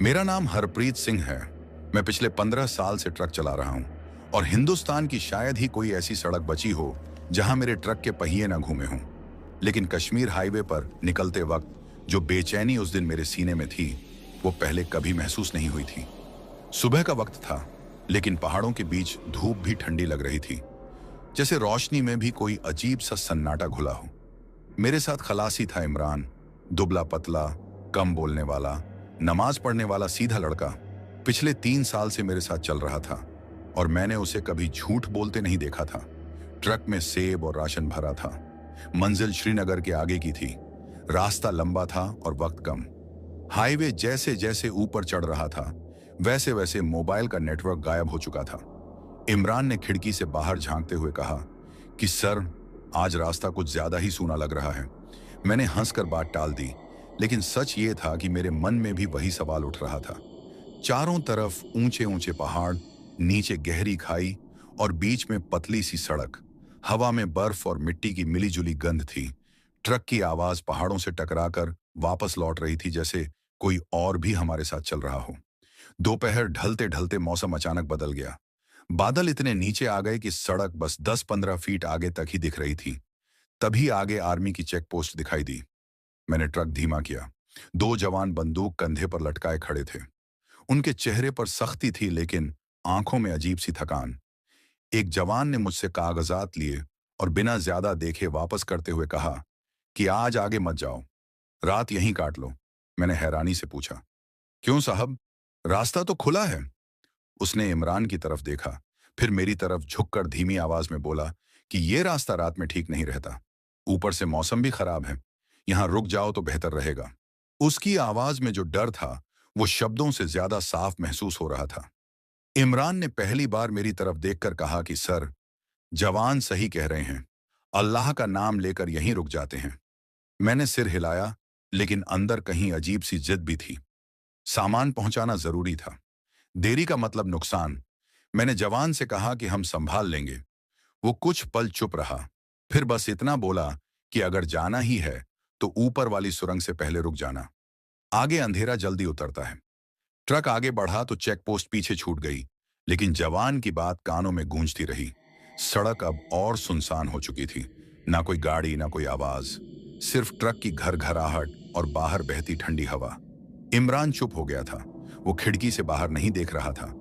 मेरा नाम हरप्रीत सिंह है। मैं पिछले 15 साल से ट्रक चला रहा हूं और हिंदुस्तान की शायद ही कोई ऐसी सड़क बची हो जहां मेरे ट्रक के पहिए ना घूमे हों। लेकिन कश्मीर हाईवे पर निकलते वक्त जो बेचैनी उस दिन मेरे सीने में थी, वो पहले कभी महसूस नहीं हुई थी। सुबह का वक्त था, लेकिन पहाड़ों के बीच धूप भी ठंडी लग रही थी, जैसे रोशनी में भी कोई अजीब सा सन्नाटा घुला हो। मेरे साथ खलासी था इमरान, दुबला पतला, कम बोलने वाला, नमाज पढ़ने वाला सीधा लड़का। पिछले 3 साल से मेरे साथ चल रहा था और मैंने उसे कभी झूठ बोलते नहीं देखा था। ट्रक में सेब और राशन भरा था। मंजिल श्रीनगर के आगे की थी। रास्ता लंबा था और वक्त कम। हाईवे जैसे जैसे ऊपर चढ़ रहा था, वैसे वैसे मोबाइल का नेटवर्क गायब हो चुका था। इमरान ने खिड़की से बाहर झांकते हुए कहा कि सर, आज रास्ता कुछ ज्यादा ही सूना लग रहा है। मैंने हंसकर बात टाल दी, लेकिन सच ये था कि मेरे मन में भी वही सवाल उठ रहा था। चारों तरफ ऊंचे ऊंचे पहाड़, नीचे गहरी खाई और बीच में पतली सी सड़क। हवा में बर्फ और मिट्टी की मिलीजुली गंध थी। ट्रक की आवाज पहाड़ों से टकराकर वापस लौट रही थी, जैसे कोई और भी हमारे साथ चल रहा हो। दोपहर ढलते ढलते मौसम अचानक बदल गया। बादल इतने नीचे आ गए कि सड़क बस 10-15 फीट आगे तक ही दिख रही थी। तभी आगे आर्मी की चेक पोस्ट दिखाई दी। मैंने ट्रक धीमा किया। 2 जवान बंदूक कंधे पर लटकाए खड़े थे। उनके चेहरे पर सख्ती थी, लेकिन आंखों में अजीब सी थकान। एक जवान ने मुझसे कागजात लिए और बिना ज्यादा देखे वापस करते हुए कहा कि आज आगे मत जाओ, रात यहीं काट लो। मैंने हैरानी से पूछा, क्यों साहब, रास्ता तो खुला है। उसने इमरान की तरफ देखा, फिर मेरी तरफ झुककर धीमी आवाज में बोला कि यह रास्ता रात में ठीक नहीं रहता। ऊपर से मौसम भी खराब है, यहां रुक जाओ तो बेहतर रहेगा। उसकी आवाज में जो डर था, वो शब्दों से ज्यादा साफ महसूस हो रहा था। इमरान ने पहली बार मेरी तरफ देखकर कहा कि सर, जवान सही कह रहे हैं, अल्लाह का नाम लेकर यहीं रुक जाते हैं। मैंने सिर हिलाया, लेकिन अंदर कहीं अजीब सी जिद भी थी। सामान पहुंचाना जरूरी था। देरी का मतलब नुकसान। मैंने जवान से कहा कि हम संभाल लेंगे। वो कुछ पल चुप रहा, फिर बस इतना बोला कि अगर जाना ही है तो ऊपर वाली सुरंग से पहले रुक जाना, आगे अंधेरा जल्दी उतरता है। ट्रक आगे बढ़ा तो चेक पोस्ट पीछे छूट गई, लेकिन जवान की बात कानों में गूंजती रही। सड़क अब और सुनसान हो चुकी थी। ना कोई गाड़ी, ना कोई आवाज, सिर्फ ट्रक की घरघराहट और बाहर बहती ठंडी हवा। इमरान चुप हो गया था। वो खिड़की से बाहर नहीं देख रहा था,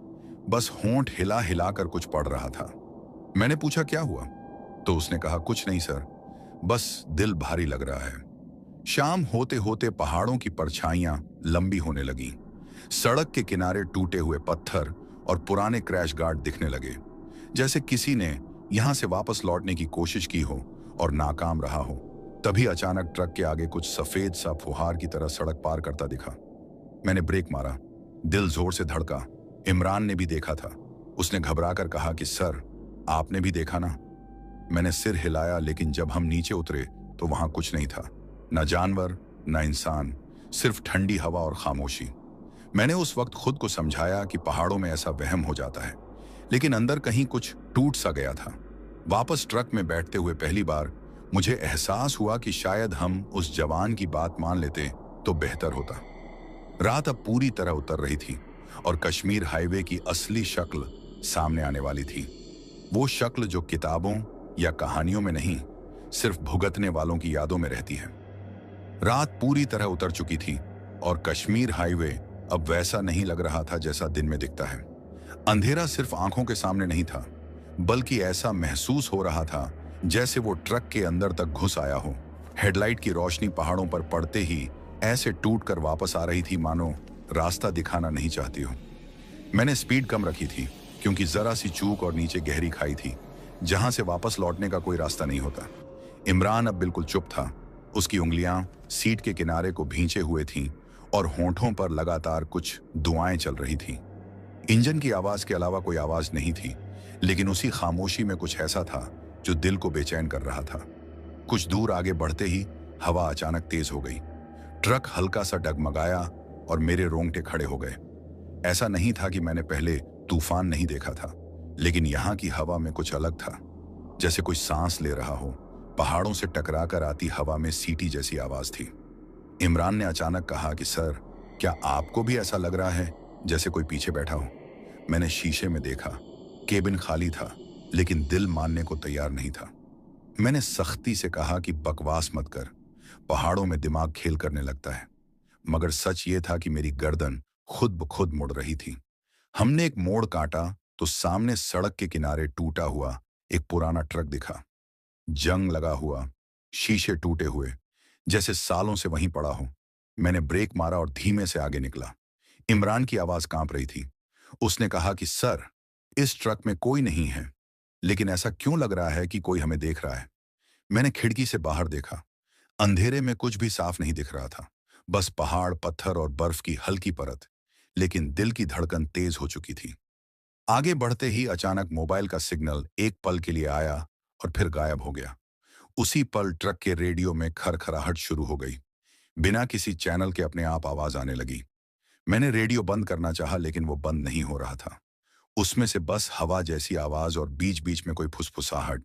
बस होंठ हिला हिलाकर कुछ पढ़ रहा था। मैंने पूछा, क्या हुआ? तो उसने कहा, कुछ नहीं सर, बस दिल भारी लग रहा है। शाम होते होते पहाड़ों की परछाइयां लंबी होने लगीं। सड़क के किनारे टूटे हुए पत्थर और पुराने क्रैश गार्ड दिखने लगे, जैसे किसी ने यहां से वापस लौटने की कोशिश की हो और नाकाम रहा हो। तभी अचानक ट्रक के आगे कुछ सफेद सा फुहार की तरह सड़क पार करता दिखा। मैंने ब्रेक मारा, दिल जोर से धड़का। इमरान ने भी देखा था। उसने घबराकर कहा कि सर, आपने भी देखा ना? मैंने सिर हिलाया, लेकिन जब हम नीचे उतरे तो वहां कुछ नहीं था। न जानवर, न इंसान, सिर्फ ठंडी हवा और खामोशी। मैंने उस वक्त खुद को समझाया कि पहाड़ों में ऐसा वहम हो जाता है, लेकिन अंदर कहीं कुछ टूट सा गया था। वापस ट्रक में बैठते हुए पहली बार मुझे एहसास हुआ कि शायद हम उस जवान की बात मान लेते तो बेहतर होता। रात अब पूरी तरह उतर रही थी और कश्मीर हाईवे की असली शक्ल सामने आने वाली थी। वो शक्ल जो किताबों या कहानियों में नहीं, सिर्फ भुगतने वालों की यादों में रहती है। रात पूरी तरह उतर चुकी थी और कश्मीर हाईवे अब वैसा नहीं लग रहा था जैसा दिन में दिखता है। अंधेरा सिर्फ आंखों के सामने नहीं था, बल्कि ऐसा महसूस हो रहा था जैसे वो ट्रक के अंदर तक घुस आया हो। हेडलाइट की रोशनी पहाड़ों पर पड़ते ही ऐसे टूट कर वापस आ रही थी, मानो रास्ता दिखाना नहीं चाहती हो। मैंने स्पीड कम रखी थी, क्योंकि जरा सी चूक और नीचे गहरी खाई थी, जहां से वापस लौटने का कोई रास्ता नहीं होता। इमरान अब बिल्कुल चुप था। उसकी उंगलियां सीट के किनारे को भींचे हुए थीं और होंठों पर लगातार कुछ दुआएं चल रही थीं। इंजन की आवाज के अलावा कोई आवाज नहीं थी, लेकिन उसी खामोशी में कुछ ऐसा था जो दिल को बेचैन कर रहा था। कुछ दूर आगे बढ़ते ही हवा अचानक तेज हो गई। ट्रक हल्का सा डगमगाया और मेरे रोंगटे खड़े हो गए। ऐसा नहीं था कि मैंने पहले तूफान नहीं देखा था, लेकिन यहाँ की हवा में कुछ अलग था, जैसे कोई सांस ले रहा हो। पहाड़ों से टकराकर आती हवा में सीटी जैसी आवाज थी। इमरान ने अचानक कहा कि सर, क्या आपको भी ऐसा लग रहा है जैसे कोई पीछे बैठा हो? मैंने शीशे में देखा। केबिन खाली था, लेकिन दिल मानने को तैयार नहीं था। मैंने सख्ती से कहा कि बकवास मत कर, पहाड़ों में दिमाग खेल करने लगता है। मगर सच ये था कि मेरी गर्दन खुद ब खुद मुड़ रही थी। हमने एक मोड़ काटा तो सामने सड़क के किनारे टूटा हुआ एक पुराना ट्रक दिखा। जंग लगा हुआ, शीशे टूटे हुए, जैसे सालों से वहीं पड़ा हो। मैंने ब्रेक मारा और धीमे से आगे निकला। इमरान की आवाज कांप रही थी। उसने कहा कि सर, इस ट्रक में कोई नहीं है, लेकिन ऐसा क्यों लग रहा है कि कोई हमें देख रहा है? मैंने खिड़की से बाहर देखा। अंधेरे में कुछ भी साफ नहीं दिख रहा था, बस पहाड़, पत्थर और बर्फ की हल्की परत। लेकिन दिल की धड़कन तेज हो चुकी थी। आगे बढ़ते ही अचानक मोबाइल का सिग्नल एक पल के लिए आया और फिर गायब हो गया। उसी पल ट्रक के रेडियो में खरखराहट शुरू हो गई। बिना किसी चैनल के अपने आप आवाज आने लगी। मैंने रेडियो बंद करना चाहा, लेकिन वो बंद नहीं हो रहा था। उसमें से बस हवा जैसी आवाज और बीच बीच में कोई फुसफुसाहट।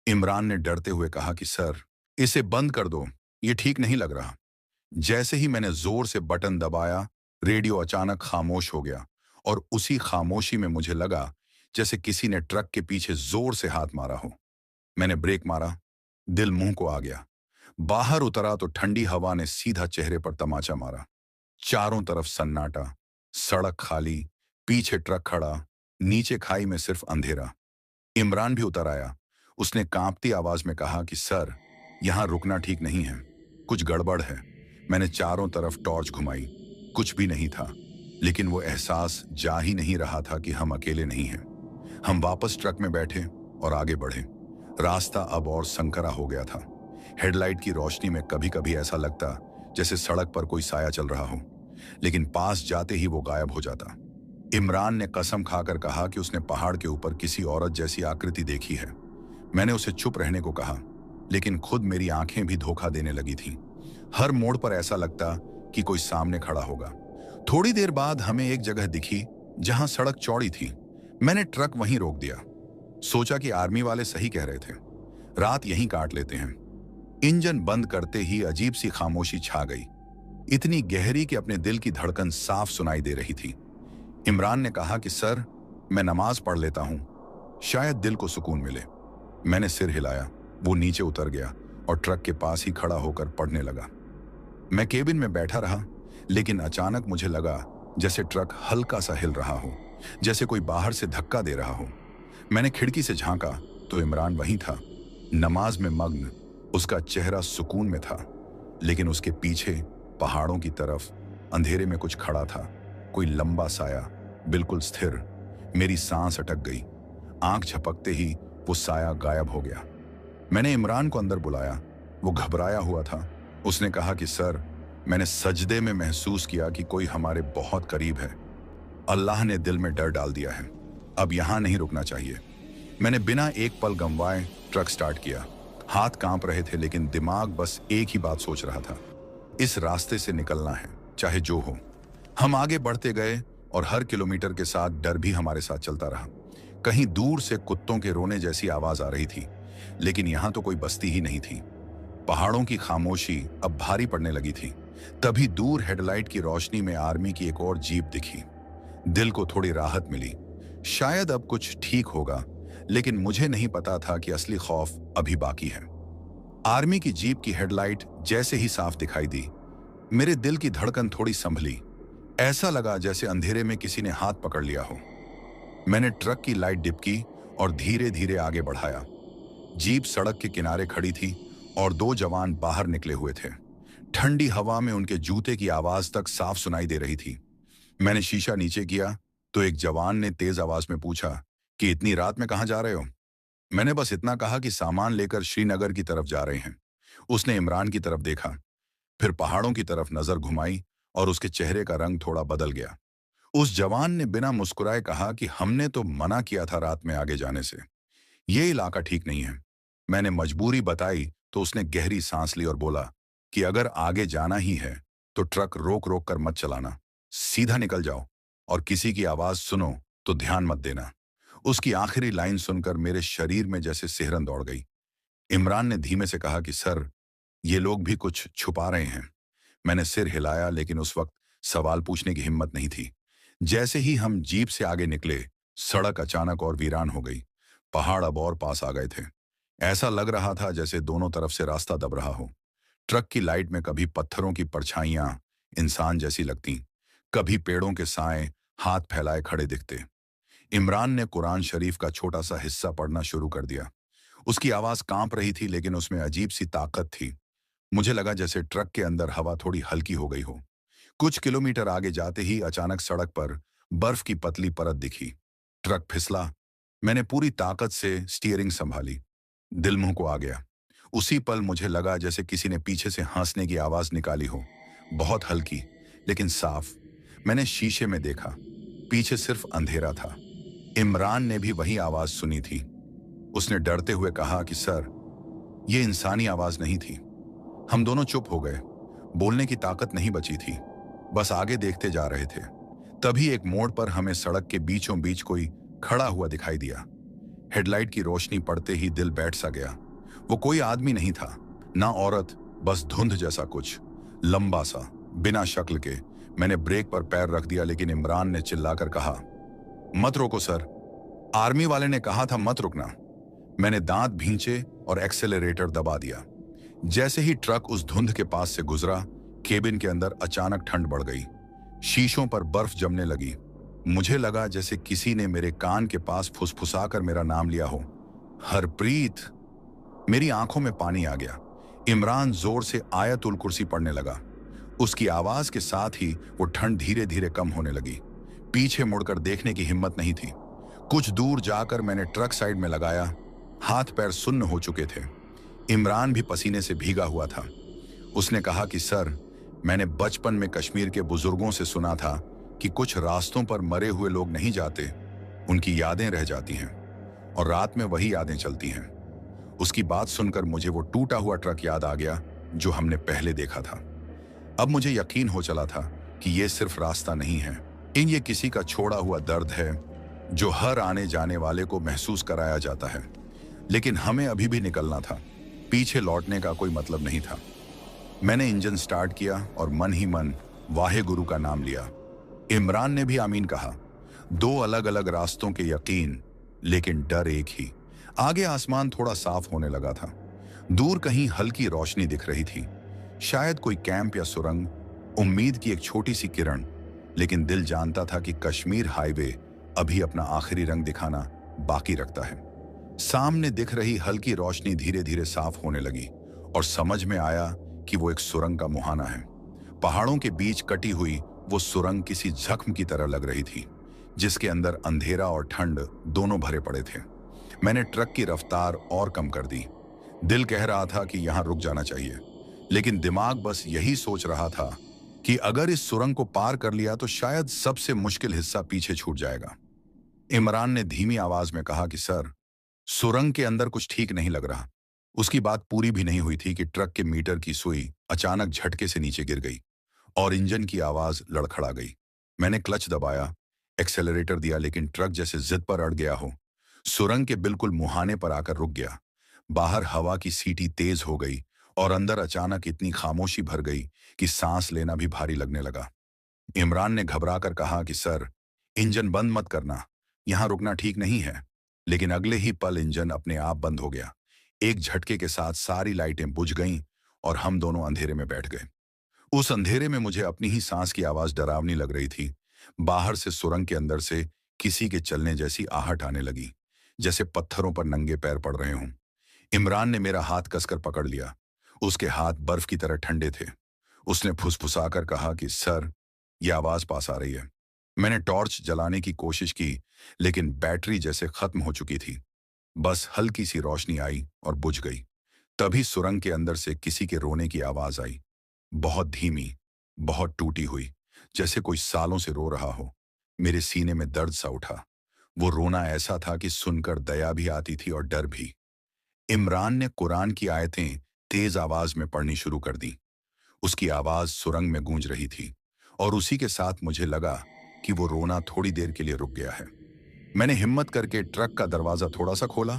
इमरान ने डरते हुए कहा कि सर, इसे बंद कर दो, ये ठीक नहीं लग रहा। जैसे ही मैंने जोर से बटन दबाया, रेडियो अचानक खामोश हो गया और उसी खामोशी में मुझे लगा जैसे किसी ने ट्रक के पीछे जोर से हाथ मारा हो। मैंने ब्रेक मारा, दिल मुंह को आ गया। बाहर उतरा तो ठंडी हवा ने सीधा चेहरे पर तमाचा मारा। चारों तरफ सन्नाटा, सड़क खाली, पीछे ट्रक खड़ा, नीचे खाई में सिर्फ अंधेरा। इमरान भी उतर आया। उसने कांपती आवाज में कहा कि सर, यहां रुकना ठीक नहीं है, कुछ गड़बड़ है। मैंने चारों तरफ टॉर्च घुमाई, कुछ भी नहीं था। लेकिन वो एहसास जा ही नहीं रहा था कि हम अकेले नहीं हैं। हम वापस ट्रक में बैठे और आगे बढ़े। रास्ता अब और संकरा हो गया था। हेडलाइट की रोशनी में कभी कभी ऐसा लगता जैसे सड़क पर कोई साया चल रहा हो, लेकिन पास जाते ही वो गायब हो जाता। इमरान ने कसम खाकर कहा कि उसने पहाड़ के ऊपर किसी औरत जैसी आकृति देखी है। मैंने उसे चुप रहने को कहा, लेकिन खुद मेरी आंखें भी धोखा देने लगी थीं। हर मोड़ पर ऐसा लगता कि कोई सामने खड़ा होगा। थोड़ी देर बाद हमें एक जगह दिखी जहां सड़क चौड़ी थी। मैंने ट्रक वहीं रोक दिया। सोचा कि आर्मी वाले सही कह रहे थे, रात यहीं काट लेते हैं। इंजन बंद करते ही अजीब सी खामोशी छा गई, इतनी गहरी कि अपने दिल की धड़कन साफ सुनाई दे रही थी। इमरान ने कहा कि सर, मैं नमाज पढ़ लेता हूं, शायद दिल को सुकून मिले। मैंने सिर हिलाया। वो नीचे उतर गया और ट्रक के पास ही खड़ा होकर पढ़ने लगा। मैं केबिन में बैठा रहा, लेकिन अचानक मुझे लगा जैसे ट्रक हल्का सा हिल रहा हो, जैसे कोई बाहर से धक्का दे रहा हो। मैंने खिड़की से झांका तो इमरान वहीं था, नमाज में मग्न। उसका चेहरा सुकून में था, लेकिन उसके पीछे पहाड़ों की तरफ अंधेरे में कुछ खड़ा था, कोई लंबा साया, बिल्कुल स्थिर। मेरी सांस अटक गई। आंख झपकते ही वो साया गायब हो गया। मैंने इमरान को अंदर बुलाया। वो घबराया हुआ था। उसने कहा कि सर, मैंने सजदे में महसूस किया कि कोई हमारे बहुत करीब है। अल्लाह ने दिल में डर डाल दिया है। अब यहां नहीं रुकना चाहिए। मैंने बिना एक पल गंवाए ट्रक स्टार्ट किया। हाथ कांप रहे थे, लेकिन दिमाग बस एक ही बात सोच रहा था, इस रास्ते से निकलना है, चाहे जो हो। हम आगे बढ़ते गए और हर किलोमीटर के साथ डर भी हमारे साथ चलता रहा। कहीं दूर से कुत्तों के रोने जैसी आवाज आ रही थी, लेकिन यहां तो कोई बस्ती ही नहीं थी। पहाड़ों की खामोशी अब भारी पड़ने लगी थी। तभी दूर हेडलाइट की रोशनी में आर्मी की एक और जीप दिखी। दिल को थोड़ी राहत मिली। शायद अब कुछ ठीक होगा, लेकिन मुझे नहीं पता था कि असली खौफ अभी बाकी है। आर्मी की जीप की हेडलाइट जैसे ही साफ दिखाई दी, मेरे दिल की धड़कन थोड़ी संभली। ऐसा लगा जैसे अंधेरे में किसी ने हाथ पकड़ लिया हो। मैंने ट्रक की लाइट डिप की और धीरे धीरे आगे बढ़ाया। जीप सड़क के किनारे खड़ी थी और दो जवान बाहर निकले हुए थे। ठंडी हवा में उनके जूते की आवाज तक साफ सुनाई दे रही थी। मैंने शीशा नीचे किया तो एक जवान ने तेज आवाज में पूछा कि इतनी रात में कहां जा रहे हो? मैंने बस इतना कहा कि सामान लेकर श्रीनगर की तरफ जा रहे हैं। उसने इमरान की तरफ देखा, फिर पहाड़ों की तरफ नजर घुमाई और उसके चेहरे का रंग थोड़ा बदल गया। उस जवान ने बिना मुस्कुराए कहा कि हमने तो मना किया था रात में आगे जाने से। ये इलाका ठीक नहीं है। मैंने मजबूरी बताई तो उसने गहरी सांस ली और बोला कि अगर आगे जाना ही है तो ट्रक रोक रोक कर मत चलाना, सीधा निकल जाओ और किसी की आवाज सुनो तो ध्यान मत देना। उसकी आखिरी लाइन सुनकर मेरे शरीर में जैसे सिहरन दौड़ गई। इमरान ने धीमे से कहा कि सर, ये लोग भी कुछ छुपा रहे हैं। मैंने सिर हिलाया, लेकिन उस वक्त सवाल पूछने की हिम्मत नहीं थी। जैसे ही हम जीप से आगे निकले, सड़क अचानक और वीरान हो गई। पहाड़ अब और पास आ गए थे। ऐसा लग रहा था जैसे दोनों तरफ से रास्ता दब रहा हो। ट्रक की लाइट में कभी पत्थरों की परछाइयां इंसान जैसी लगती, कभी पेड़ों के साए हाथ फैलाए खड़े दिखते। इमरान ने कुरान शरीफ का छोटा सा हिस्सा पढ़ना शुरू कर दिया। उसकी आवाज कांप रही थी, लेकिन उसमें अजीब सी ताकत थी। मुझे लगा जैसे ट्रक के अंदर हवा थोड़ी हल्की हो गई हो। कुछ किलोमीटर आगे जाते ही अचानक सड़क पर बर्फ की पतली परत दिखी। ट्रक फिसला। मैंने पूरी ताकत से स्टीयरिंग संभाली। दिल मुंह को आ गया। उसी पल मुझे लगा जैसे किसी ने पीछे से हंसने की आवाज निकाली हो, बहुत हल्की लेकिन साफ। मैंने शीशे में देखा, पीछे सिर्फ अंधेरा था। इमरान ने भी वही आवाज सुनी थी। उसने डरते हुए कहा कि सर, ये इंसानी आवाज नहीं थी। हम दोनों चुप हो गए। बोलने की ताकत नहीं बची थी, बस आगे देखते जा रहे थे। तभी एक मोड़ पर हमें सड़क के बीचों बीच कोई खड़ा हुआ दिखाई दिया। हेडलाइट की रोशनी पड़ते ही दिल बैठ सा गया। वो कोई आदमी नहीं था, ना औरत, बस धुंध जैसा कुछ, लंबा सा, बिना शक्ल के। मैंने ब्रेक पर पैर रख दिया, लेकिन इमरान ने चिल्लाकर कहा, मत रोको सर, आर्मी वाले ने कहा था मत रुकना। मैंने दांत भींचे और एक्सेलरेटर दबा दिया। जैसे ही ट्रक उस धुंध के पास से गुजरा, केबिन के अंदर अचानक ठंड बढ़ गई। शीशों पर बर्फ जमने लगी। मुझे लगा जैसे किसी ने मेरे कान के पास फुसफुसाकर मेरा नाम लिया हो, हरप्रीत। मेरी आंखों में पानी आ गया। इमरान जोर से आयतुल कुर्सी पढ़ने लगा। उसकी आवाज के साथ ही वो ठंड धीरे धीरे कम होने लगी। पीछे मुड़कर देखने की हिम्मत नहीं थी। कुछ दूर जाकर मैंने ट्रक साइड में लगाया। हाथ पैर सुन्न हो चुके थे। इमरान भी पसीने से भीगा हुआ था। उसने कहा कि सर, मैंने बचपन में कश्मीर के बुजुर्गों से सुना था कि कुछ रास्तों पर मरे हुए लोग नहीं जाते, उनकी यादें रह जाती हैं, और रात में वही यादें चलती हैं। उसकी बात सुनकर मुझे वो टूटा हुआ ट्रक याद आ गया जो हमने पहले देखा था। अब मुझे यकीन हो चला था कि ये सिर्फ रास्ता नहीं है, ये किसी का छोड़ा हुआ दर्द है जो हर आने जाने वाले को महसूस कराया जाता है। लेकिन हमें अभी भी निकलना था। पीछे लौटने का कोई मतलब नहीं था। मैंने इंजन स्टार्ट किया और मन ही मन वाहे गुरु का नाम लिया। इमरान ने भी आमीन कहा। दो अलग अलग रास्तों के यकीन, लेकिन डर एक ही। आगे आसमान थोड़ा साफ होने लगा था। दूर कहीं हल्की रोशनी दिख रही थी, शायद कोई कैंप या सुरंग। उम्मीद की एक छोटी सी किरण। लेकिन दिल जानता था कि कश्मीर हाईवे अभी अपना आखिरी रंग दिखाना बाकी रखता है। सामने दिख रही हल्की रोशनी धीरे धीरे साफ होने लगी और समझ में आया कि वो एक सुरंग का मुहाना है। पहाड़ों के बीच कटी हुई वो सुरंग किसी जख्म की तरह लग रही थी, जिसके अंदर अंधेरा और ठंड दोनों भरे पड़े थे। मैंने ट्रक की रफ्तार और कम कर दी। दिल कह रहा था कि यहां रुक जाना चाहिए, लेकिन दिमाग बस यही सोच रहा था कि अगर इस सुरंग को पार कर लिया तो शायद सबसे मुश्किल हिस्सा पीछे छूट जाएगा। इमरान ने धीमी आवाज में कहा कि सर, सुरंग के अंदर कुछ ठीक नहीं लग रहा। उसकी बात पूरी भी नहीं हुई थी कि ट्रक के मीटर की सुई अचानक झटके से नीचे गिर गई और इंजन की आवाज लड़खड़ा गई। मैंने क्लच दबाया, एक्सेलरेटर दिया, लेकिन ट्रक जैसे जिद पर अड़ गया हो। सुरंग के बिल्कुल मुहाने पर आकर रुक गया। बाहर हवा की सीटी तेज हो गई और अंदर अचानक इतनी खामोशी भर गई कि सांस लेना भी भारी लगने लगा। इमरान ने घबराकर कहा कि सर, इंजन बंद मत करना, यहां रुकना ठीक नहीं है। लेकिन अगले ही पल इंजन अपने आप बंद हो गया। एक झटके के साथ सारी लाइटें बुझ गईं और हम दोनों अंधेरे में बैठ गए। उस अंधेरे में मुझे अपनी ही सांस की आवाज डरावनी लग रही थी। बाहर से सुरंग के अंदर से किसी के चलने जैसी आहट आने लगी, जैसे पत्थरों पर नंगे पैर पड़ रहे हों। इमरान ने मेरा हाथ कसकर पकड़ लिया। उसके हाथ बर्फ की तरह ठंडे थे। उसने फुसफुसाकर कहा कि सर, यह आवाज पास आ रही है। मैंने टॉर्च जलाने की कोशिश की, लेकिन बैटरी जैसे खत्म हो चुकी थी। बस हल्की सी रोशनी आई और बुझ गई। तभी सुरंग के अंदर से किसी के रोने की आवाज आई, बहुत धीमी, बहुत टूटी हुई, जैसे कोई सालों से रो रहा हो। मेरे सीने में दर्द सा उठा। वो रोना ऐसा था कि सुनकर दया भी आती थी और डर भी। इमरान ने कुरान की आयतें तेज आवाज में पढ़नी शुरू कर दी। उसकी आवाज सुरंग में गूंज रही थी और उसी के साथ मुझे लगा कि वो रोना थोड़ी देर के लिए रुक गया है। मैंने हिम्मत करके ट्रक का दरवाजा थोड़ा सा खोला।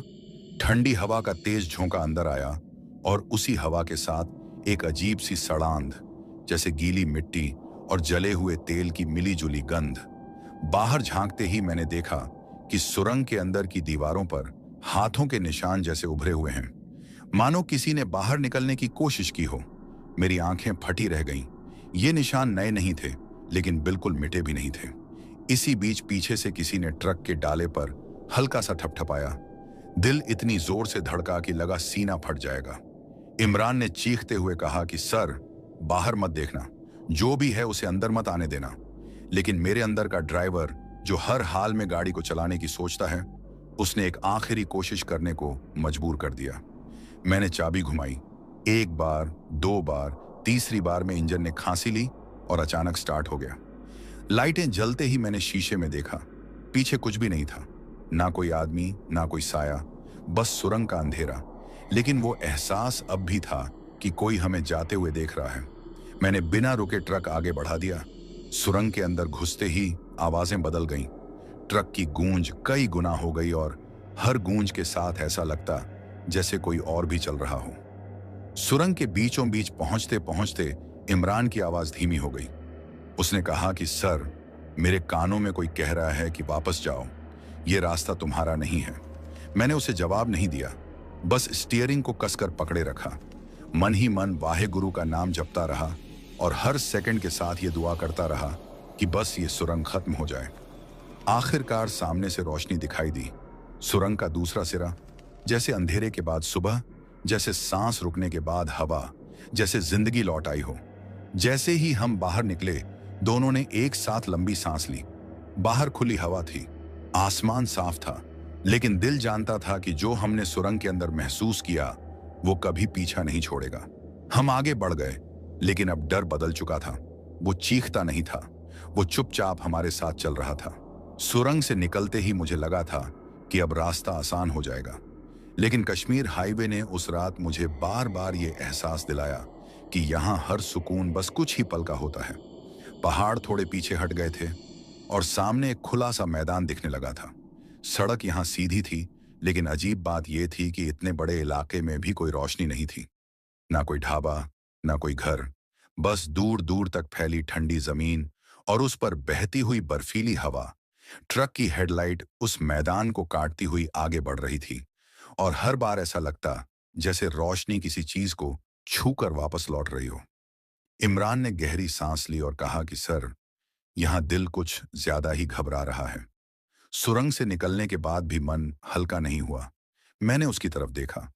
ठंडी हवा का तेज झोंका अंदर आया और उसी हवा के साथ एक अजीब सी सड़ांध, जैसे गीली मिट्टी और जले हुए तेल की मिलीजुली गंध। बाहर झांकते ही मैंने देखा कि सुरंग के अंदर की दीवारों पर हाथों के निशान जैसे उभरे हुए हैं, मानो किसी ने बाहर निकलने की कोशिश की हो। मेरी आंखें फटी रह गईं। ये निशान नए नहीं थे, लेकिन बिल्कुल मिटे भी नहीं थे। इसी बीच पीछे से किसी ने ट्रक के डाले पर हल्का सा ठपठपाया। दिल इतनी जोर से धड़का कि लगा सीना फट जाएगा। इमरान ने चीखते हुए कहा कि सर, बाहर मत देखना, जो भी है उसे अंदर मत आने देना। लेकिन मेरे अंदर का ड्राइवर, जो हर हाल में गाड़ी को चलाने की सोचता है, उसने एक आखिरी कोशिश करने को मजबूर कर दिया। मैंने चाबी घुमाई। एक बार, दो बार, तीसरी बार में इंजन ने खांसी ली और अचानक स्टार्ट हो गया। लाइटें जलते ही मैंने शीशे में देखा। पीछे कुछ भी नहीं था, ना कोई आदमी, ना कोई साया, बस सुरंग का अंधेरा। लेकिन वो एहसास अब भी था कि कोई हमें जाते हुए देख रहा है। मैंने बिना रुके ट्रक आगे बढ़ा दिया। सुरंग के अंदर घुसते ही आवाजें बदल गईं। ट्रक की गूंज कई गुना हो गई और हर गूंज के साथ ऐसा लगता जैसे कोई और भी चल रहा हो। सुरंग के बीचों बीच पहुंचते पहुंचते इमरान की आवाज धीमी हो गई। उसने कहा कि सर, मेरे कानों में कोई कह रहा है कि वापस जाओ, ये रास्ता तुम्हारा नहीं है। मैंने उसे जवाब नहीं दिया, बस स्टीयरिंग को कसकर पकड़े रखा। मन ही मन वाहे गुरु का नाम जपता रहा और हर सेकंड के साथ ये दुआ करता रहा कि बस ये सुरंग खत्म हो जाए। आखिरकार सामने से रोशनी दिखाई दी। सुरंग का दूसरा सिरा, जैसे अंधेरे के बाद सुबह, जैसे सांस रुकने के बाद हवा, जैसे जिंदगी लौट आई हो। जैसे ही हम बाहर निकले, दोनों ने एक साथ लंबी सांस ली। बाहर खुली हवा थी, आसमान साफ था, लेकिन दिल जानता था कि जो हमने सुरंग के अंदर महसूस किया वो कभी पीछा नहीं छोड़ेगा। हम आगे बढ़ गए, लेकिन अब डर बदल चुका था। वो चीखता नहीं था, वो चुपचाप हमारे साथ चल रहा था। सुरंग से निकलते ही मुझे लगा था कि अब रास्ता आसान हो जाएगा, लेकिन कश्मीर हाईवे ने उस रात मुझे बार बार ये एहसास दिलाया कि यहाँ हर सुकून बस कुछ ही पल का होता है। पहाड़ थोड़े पीछे हट गए थे और सामने एक खुला सा मैदान दिखने लगा था। सड़क यहाँ सीधी थी, लेकिन अजीब बात यह थी कि इतने बड़े इलाके में भी कोई रोशनी नहीं थी। ना कोई ढाबा, ना कोई घर, बस दूर दूर तक फैली ठंडी जमीन और उस पर बहती हुई बर्फीली हवा। ट्रक की हेडलाइट उस मैदान को काटती हुई आगे बढ़ रही थी और हर बार ऐसा लगता जैसे रोशनी किसी चीज को छूकर वापस लौट रही हो। इमरान ने गहरी सांस ली और कहा कि सर, यहां दिल कुछ ज्यादा ही घबरा रहा है। सुरंग से निकलने के बाद भी मन हल्का नहीं हुआ। मैंने उसकी तरफ देखा।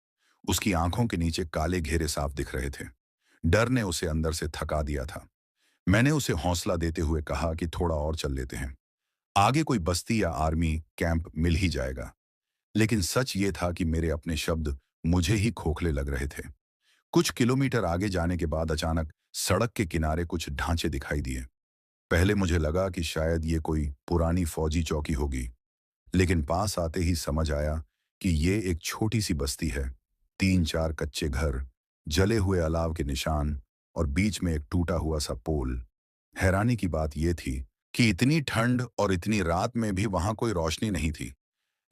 उसकी आंखों के नीचे काले घेरे साफ दिख रहे थे। डर ने उसे अंदर से थका दिया था। मैंने उसे हौसला देते हुए कहा कि थोड़ा और चल लेते हैं, आगे कोई बस्ती या आर्मी कैंप मिल ही जाएगा। लेकिन सच ये था कि मेरे अपने शब्द मुझे ही खोखले लग रहे थे। कुछ किलोमीटर आगे जाने के बाद अचानक सड़क के किनारे कुछ ढांचे दिखाई दिए। पहले मुझे लगा कि शायद ये कोई पुरानी फौजी चौकी होगी, लेकिन पास आते ही समझ आया कि ये एक छोटी सी बस्ती है। 3-4 कच्चे घर, जले हुए अलाव के निशान और बीच में एक टूटा हुआ सा पोल। हैरानी की बात यह थी कि इतनी ठंड और इतनी रात में भी वहां कोई रोशनी नहीं थी।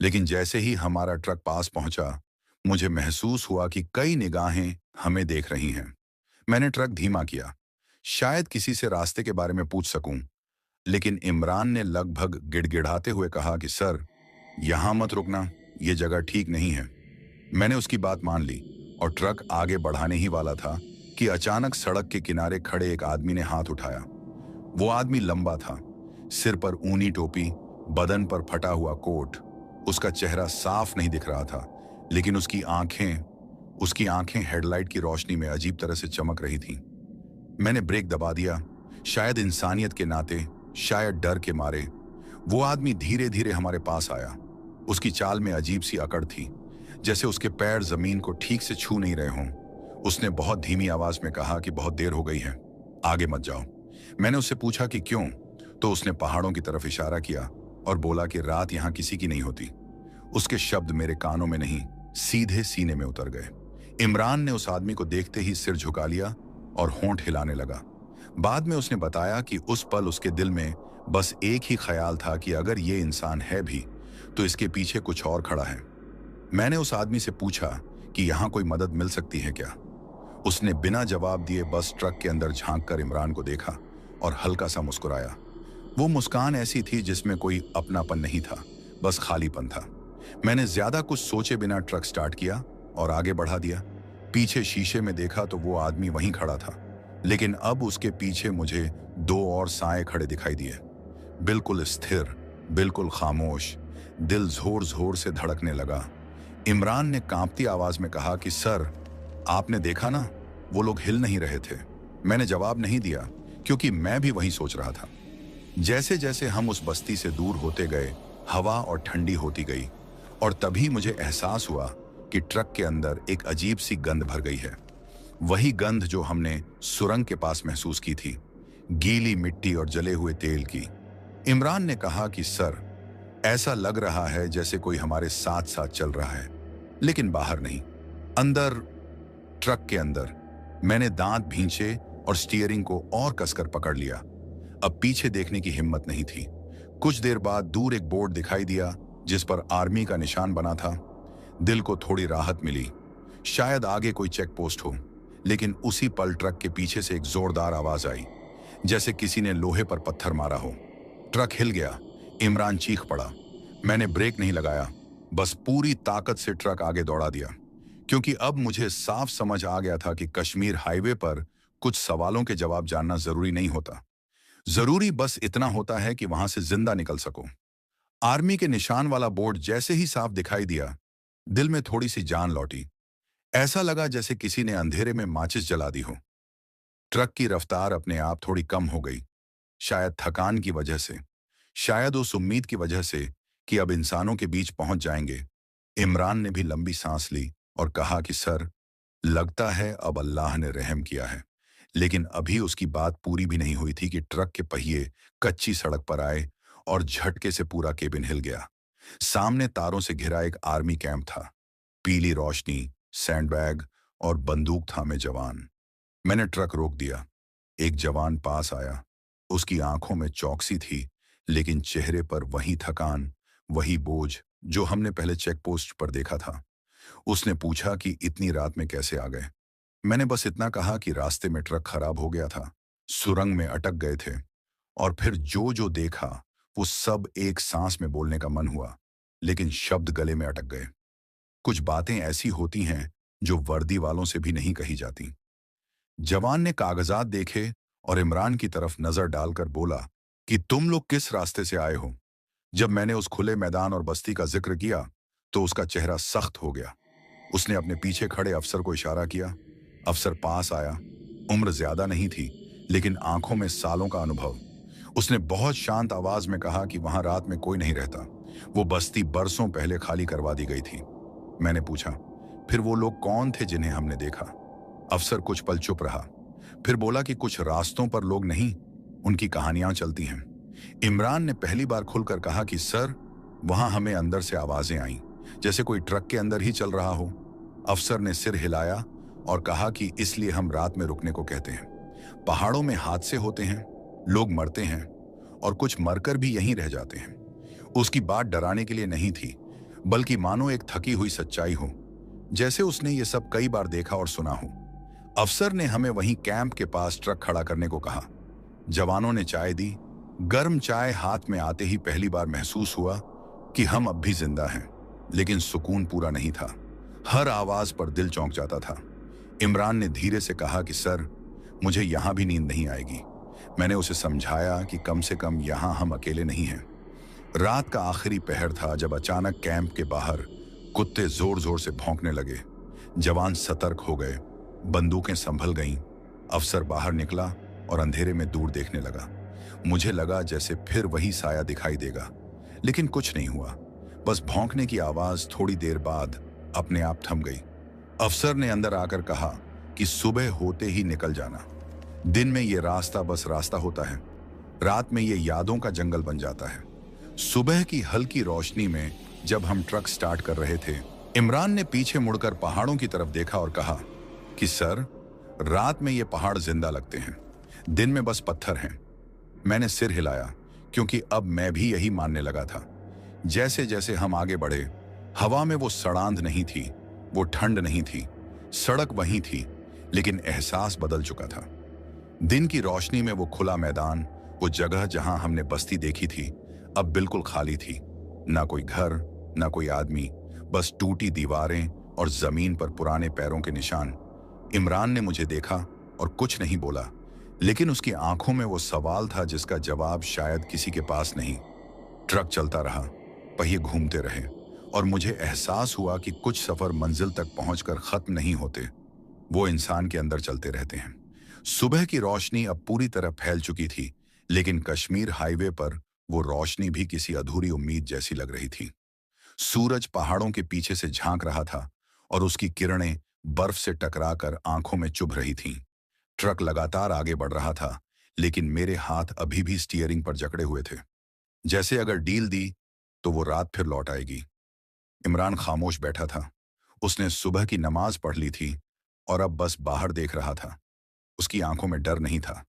लेकिन जैसे ही हमारा ट्रक पास पहुंचा, मुझे महसूस हुआ कि कई निगाहें हमें देख रही हैं। मैंने ट्रक धीमा किया, शायद किसी से रास्ते के बारे में पूछ सकूं, लेकिन इमरान ने लगभग गिड़गिड़ाते हुए कहा कि सर, यहां मत रुकना, यह जगह ठीक नहीं है। मैंने उसकी बात मान ली और ट्रक आगे बढ़ाने ही वाला था कि अचानक सड़क के किनारे खड़े एक आदमी ने हाथ उठाया। वो आदमी लंबा था, सिर पर ऊनी टोपी, बदन पर फटा हुआ कोट। उसका चेहरा साफ नहीं दिख रहा था, लेकिन उसकी आंखें हेडलाइट की रोशनी में अजीब तरह से चमक रही थीं। मैंने ब्रेक दबा दिया, शायद इंसानियत के नाते, शायद डर के मारे। वो आदमी धीरे धीरे हमारे पास आया। उसकी चाल में अजीब सी अकड़ थी, जैसे उसके पैर जमीन को ठीक से छू नहीं रहे हों। उसने बहुत धीमी आवाज में कहा कि बहुत देर हो गई है, आगे मत जाओ। मैंने उससे पूछा कि क्यों, तो उसने पहाड़ों की तरफ इशारा किया और बोला कि रात यहाँ किसी की नहीं होती। उसके शब्द मेरे कानों में नहीं, सीधे सीने में उतर गए। इमरान ने उस आदमी को देखते ही सिर झुका लिया और होंठ हिलाने लगा। बाद में उसने बताया कि उस पल उसके दिल में बस एक ही ख्याल था कि अगर ये इंसान है भी, तो इसके पीछे कुछ और खड़ा है। मैंने उस आदमी से पूछा कि यहाँ कोई मदद मिल सकती है क्या। उसने बिना जवाब दिए बस ट्रक के अंदर झांक कर इमरान को देखा। और हल्का सा मुस्कुराया। वो मुस्कान ऐसी थी जिसमें कोई अपनापन नहीं था, बस खालीपन था। मैंने ज्यादा कुछ सोचे बिना ट्रक स्टार्ट किया और आगे बढ़ा दिया। पीछे शीशे में देखा तो वो आदमी वहीं खड़ा था, लेकिन अब उसके पीछे मुझे दो और साए खड़े दिखाई दिए। बिल्कुल स्थिर, बिल्कुल खामोश। दिल जोर जोर से धड़कने लगा। इमरान ने कांपती आवाज में कहा कि सर, आपने देखा ना, वो लोग हिल नहीं रहे थे। मैंने जवाब नहीं दिया, क्योंकि मैं भी वही सोच रहा था। जैसे जैसे हम उस बस्ती से दूर होते गए, हवा और ठंडी होती गई, और तभी मुझे एहसास हुआ कि ट्रक के अंदर एक अजीब सी गंध भर गई है। वही गंध जो हमने सुरंग के पास महसूस की थी, गीली मिट्टी और जले हुए तेल की। इमरान ने कहा कि सर, ऐसा लग रहा है जैसे कोई हमारे साथ साथ चल रहा है, लेकिन बाहर नहीं, अंदर, ट्रक के अंदर। मैंने दांत भींचे और स्टीयरिंग को और कसकर पकड़ लिया। अब पीछे देखने की हिम्मत नहीं थी। कुछ देर बाद दूर एक बोर्ड दिखाई दिया जिस पर आर्मी का निशान बना था। दिल को थोड़ी राहत मिली। शायद आगे कोई चेक पोस्ट हो। लेकिन उसी पल ट्रक के पीछे से एक जोरदार आवाज आई, जैसे किसी ने लोहे पर पत्थर मारा हो। ट्रक हिल गया। इमरान चीख पड़ा। मैंने ब्रेक नहीं लगाया, बस पूरी ताकत से ट्रक आगे दौड़ा दिया, क्योंकि अब मुझे साफ समझ आ गया था कि कश्मीर हाईवे पर कुछ सवालों के जवाब जानना जरूरी नहीं होता। जरूरी बस इतना होता है कि वहां से जिंदा निकल सको। आर्मी के निशान वाला बोर्ड जैसे ही साफ दिखाई दिया, दिल में थोड़ी सी जान लौटी। ऐसा लगा जैसे किसी ने अंधेरे में माचिस जला दी हो। ट्रक की रफ्तार अपने आप थोड़ी कम हो गई, शायद थकान की वजह से, शायद उस उम्मीद की वजह से कि अब इंसानों के बीच पहुंच जाएंगे। इमरान ने भी लंबी सांस ली और कहा कि सर, लगता है अब अल्लाह ने रहम किया है। लेकिन अभी उसकी बात पूरी भी नहीं हुई थी कि ट्रक के पहिए कच्ची सड़क पर आए और झटके से पूरा केबिन हिल गया। सामने तारों से घिरा एक आर्मी कैंप था। पीली रोशनी, सैंडबैग और बंदूक थामे जवान। मैंने ट्रक रोक दिया। एक जवान पास आया। उसकी आंखों में चौकसी थी, लेकिन चेहरे पर वही थकान, वही बोझ जो हमने पहले चेक पोस्ट पर देखा था। उसने पूछा कि इतनी रात में कैसे आ गए। मैंने बस इतना कहा कि रास्ते में ट्रक खराब हो गया था, सुरंग में अटक गए थे। और फिर जो जो देखा वो सब एक सांस में बोलने का मन हुआ, लेकिन शब्द गले में अटक गए। कुछ बातें ऐसी होती हैं जो वर्दी वालों से भी नहीं कही जाती। जवान ने कागजात देखे और इमरान की तरफ नजर डालकर बोला कि तुम लोग किस रास्ते से आए हो। जब मैंने उस खुले मैदान और बस्ती का जिक्र किया तो उसका चेहरा सख्त हो गया। उसने अपने पीछे खड़े अफसर को इशारा किया। अफसर पास आया। उम्र ज्यादा नहीं थी, लेकिन आंखों में सालों का अनुभव। उसने बहुत शांत आवाज में कहा कि वहां रात में कोई नहीं रहता। वो बस्ती बरसों पहले खाली करवा दी गई थी। मैंने पूछा, फिर वो लोग कौन थे जिन्हें हमने देखा? अफसर कुछ पल चुप रहा, फिर बोला कि कुछ रास्तों पर लोग नहीं, उनकी कहानियां चलती हैं। इमरान ने पहली बार खुलकर कहा कि सर, वहां हमें अंदर से आवाजें आईं, जैसे कोई ट्रक के अंदर ही चल रहा हो। अफसर ने सिर हिलाया और कहा कि इसलिए हम रात में रुकने को कहते हैं। पहाड़ों में हादसे होते हैं, लोग मरते हैं, और कुछ मरकर भी यहीं रह जाते हैं। उसकी बात डराने के लिए नहीं थी, बल्कि मानो एक थकी हुई सच्चाई हो, जैसे उसने ये सब कई बार देखा और सुना हो। अफसर ने हमें वहीं कैंप के पास ट्रक खड़ा करने को कहा। जवानों ने चाय दी। गर्म चाय हाथ में आते ही पहली बार महसूस हुआ कि हम अब भी जिंदा हैं, लेकिन सुकून पूरा नहीं था। हर आवाज पर दिल चौंक जाता था। इमरान ने धीरे से कहा कि सर, मुझे यहां भी नींद नहीं आएगी। मैंने उसे समझाया कि कम से कम यहां हम अकेले नहीं हैं। रात का आखिरी पहर था जब अचानक कैंप के बाहर कुत्ते जोर जोर से भौंकने लगे। जवान सतर्क हो गए, बंदूकें संभल गईं। अफसर बाहर निकला और अंधेरे में दूर देखने लगा। मुझे लगा जैसे फिर वही साया दिखाई देगा, लेकिन कुछ नहीं हुआ। बस भौंकने की आवाज थोड़ी देर बाद अपने आप थम गई। अफसर ने अंदर आकर कहा कि सुबह होते ही निकल जाना। दिन में ये रास्ता बस रास्ता होता है, रात में ये यादों का जंगल बन जाता है। सुबह की हल्की रोशनी में जब हम ट्रक स्टार्ट कर रहे थे, इमरान ने पीछे मुड़कर पहाड़ों की तरफ देखा और कहा कि सर, रात में ये पहाड़ जिंदा लगते हैं, दिन में बस पत्थर हैं। मैंने सिर हिलाया, क्योंकि अब मैं भी यही मानने लगा था। जैसे जैसे हम आगे बढ़े, हवा में वो सड़ांध नहीं थी, वो ठंड नहीं थी। सड़क वही थी, लेकिन एहसास बदल चुका था। दिन की रोशनी में वो खुला मैदान, वो जगह जहां हमने बस्ती देखी थी, अब बिल्कुल खाली थी। ना कोई घर, ना कोई आदमी, बस टूटी दीवारें और जमीन पर पुराने पैरों के निशान। इमरान ने मुझे देखा और कुछ नहीं बोला, लेकिन उसकी आंखों में वो सवाल था जिसका जवाब शायद किसी के पास नहीं। ट्रक चलता रहा, पहिए घूमते रहे, और मुझे एहसास हुआ कि कुछ सफर मंजिल तक पहुंचकर खत्म नहीं होते, वो इंसान के अंदर चलते रहते हैं। सुबह की रोशनी अब पूरी तरह फैल चुकी थी, लेकिन कश्मीर हाईवे पर वो रोशनी भी किसी अधूरी उम्मीद जैसी लग रही थी। सूरज पहाड़ों के पीछे से झांक रहा था और उसकी किरणें बर्फ से टकराकर आंखों में चुभ रही थीं। ट्रक लगातार आगे बढ़ रहा था, लेकिन मेरे हाथ अभी भी स्टीयरिंग पर जकड़े हुए थे, जैसे अगर डील दी तो वो रात फिर लौट आएगी। इमरान खामोश बैठा था। उसने सुबह की नमाज पढ़ ली थी और अब बस बाहर देख रहा था। उसकी आंखों में डर नहीं था,